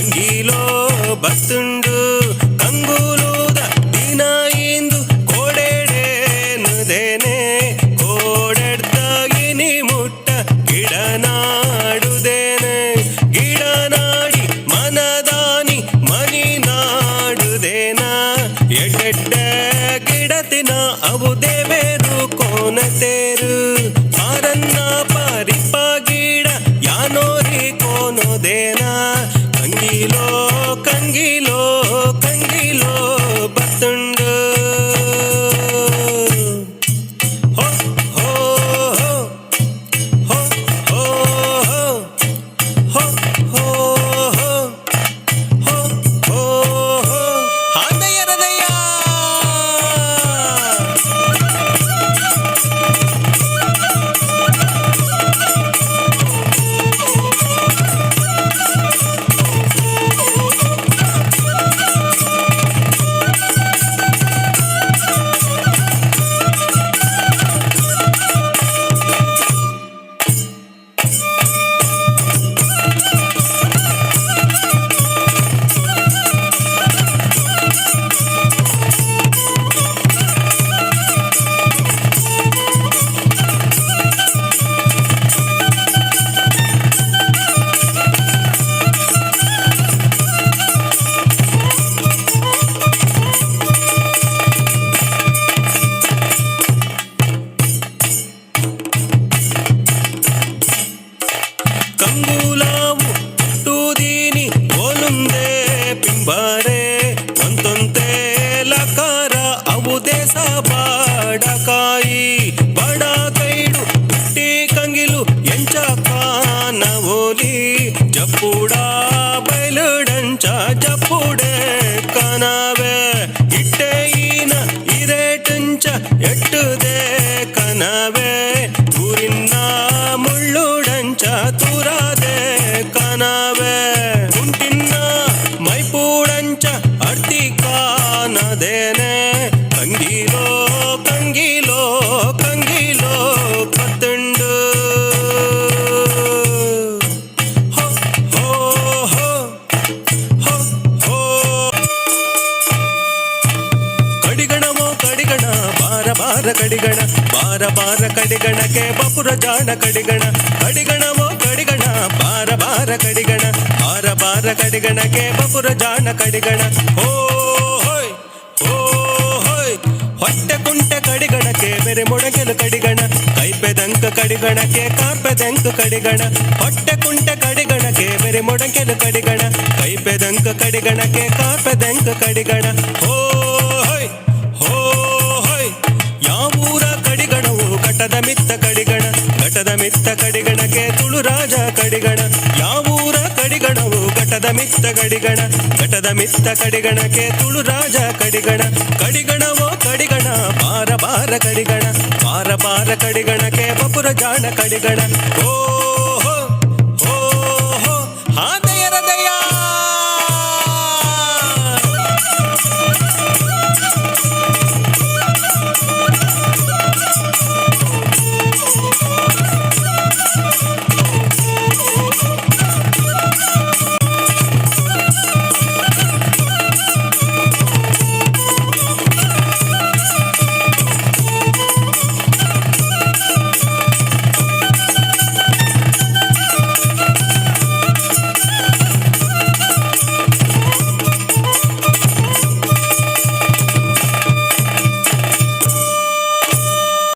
ಕಂಗೀಲೋ ಬತ್ತುಂಡು ಕಂಗೂಲೂದ ದಿನ ಇಂದು ಕೋಡೆಡೇನುದೇನೆ ಕೋಡೆಡ್ದಾಗಿನಿ ಮುಟ್ಟ ಗಿಡ ನಾಡುದೇನೆ ಗಿಡ ನಾಡಿ ಮನದಾನಿ ಮನಿ ನಾಡುದೇನ ಎಡ್ಡೆಡ್ಡ ಗಿಡತಿನ ಅವು ದೇವೇರು ಕೋನತೇರು ಪಾರನ್ನ ಪರಿಪ ಗಿಡ ಯಾನೋರಿ ಕೋನೋದೇನ ಕಂಗೀಲೋ ಕಂಗೀಲೋ ಕಂಗೀಲೋ ಬತ್ತುಂಡು ಹೋ ಹೋ ಹೋ ಹೋ ಹೋ ಹೋ ಹೋ ಹೋ ಹೋ ಹೋ ಹಾದಯ್ಯರದಯ್ಯ ಕಂಗೂಲಾವು ಹುಟ್ಟುದೀನಿ ಓಲುಂದೆ ಪಿಂಬಾರೆ ಒಂತೊಂತೆ ಲಕಾರ ಅವು ದೇಸ ಬಾಡಕಾಯಿ ಬಡ ಕೈಡು ಹುಟ್ಟಿ ಕಂಗಿಲು ಎಂಚ ಕಾನವೋಲಿ ಜಪ್ಪುಡ ಬೈಲುಡಂಚ ಜಪ್ಪುಡೆ ಕನವೆ ಇಟ್ಟೆಯಿನ ಇರೇಟಂಚ ಎಟ್ಟುದೆ ಕನವೆ ಊರಿನ ಮುಳ್ಳುಡಂಚ ತೂರಾದೆ ಕನವೆ ಕುಂಟಿನ ಮೈಪೂಡಂಚ ಅರ್ತಿ ಕಾನದೇನೆ ಕಂಗೀಲೋ ಕಂಗೀಲೋ ಕಂಗೀಲೋ ಕತ್ತುಂಡು ಹೋ ಹೋ ಹೋ ಹೋ ಹೋ ಕಡಿಗಣವೋ ಕಡಿಗಣ ಬಾರ ಬಾರ ಕಡಿಗಣ ಬಾರ ಬಾರ ಕಡಿಗಣಕ್ಕೆ ಬಪುರ ಜಾಣ ಕಡಿಗಣ ಕಡಿಗಣವೋ ಕಡಿಗಣ ಬಾರ ಬಾರ ಕಡಿಗಣ ಬಾರ ಬಾರ ಕಡಿಗಣಕ್ಕೆ ಬಪುರ ಜಾಣ ಕಡಿಗಣ ಹೋ ಹೋಯ್ ಹೋ ಹೋಯ್ ಹೊಟ್ಟೆ ಕುಂಟೆ ಕಡಿಗಣಕ್ಕೆ ಬೆರೆ ಮೊಡಗೆಲು ಕಡಿಗಣ ಕೈಪೆದಂಕ ಕಡಿಗಣಕ್ಕೆ ಕಾರ್ಪೆದಂಕ ಕಡಿಗಣ ಹೊಟ್ಟೆ ಕುಂಟೆ ಕಡಿಗಣಕ್ಕೆ ಬೆರೆ ಮೊಡಗೆಲು ಕಡಿಗಣ ಕೈಪೆದಂಕ ಕಡಿಗಣಕ್ಕೆ ಕಾರ್ಪೆದಂಕ ಕಡಿಗಣ ಹೋ ಹೋಯ್ ಹೋ ಹೋಯ್ ಯಾವೂರ ಕಡಿಗಣವು ಘಟದ ಮಿತ್ತ ಕಡಿಗಣ ಘಟದ ಮಿತ್ತ ಕಡಿಗಣಕ್ಕೆ ತುಳು ರಾಜ ಕಡಿಗಣ ಯಾವೂರ ಕಡಿಗಣವು ಘಟದ ಮಿತ್ತ ಕಡಿಗಣ ಘಟದ ಮಿತ್ತ ಕಡಿಗಣಕ್ಕೆ ತುಳು ರಾಜ ಕಡಿಗಣ ಕಡಿಗಣವೋ ಕಡಿಗಣ ಬಾರ ಬಾರ ಕಡಿಗಣ ಬಾರ ಬಾರ ಕಡಿಗಣಕ್ಕೆ ಬಪುರ ಜಾಣ ಕಡಿಗಣ ಓ ಹೋ ಹೋ ಹೋ ಹಾದೆ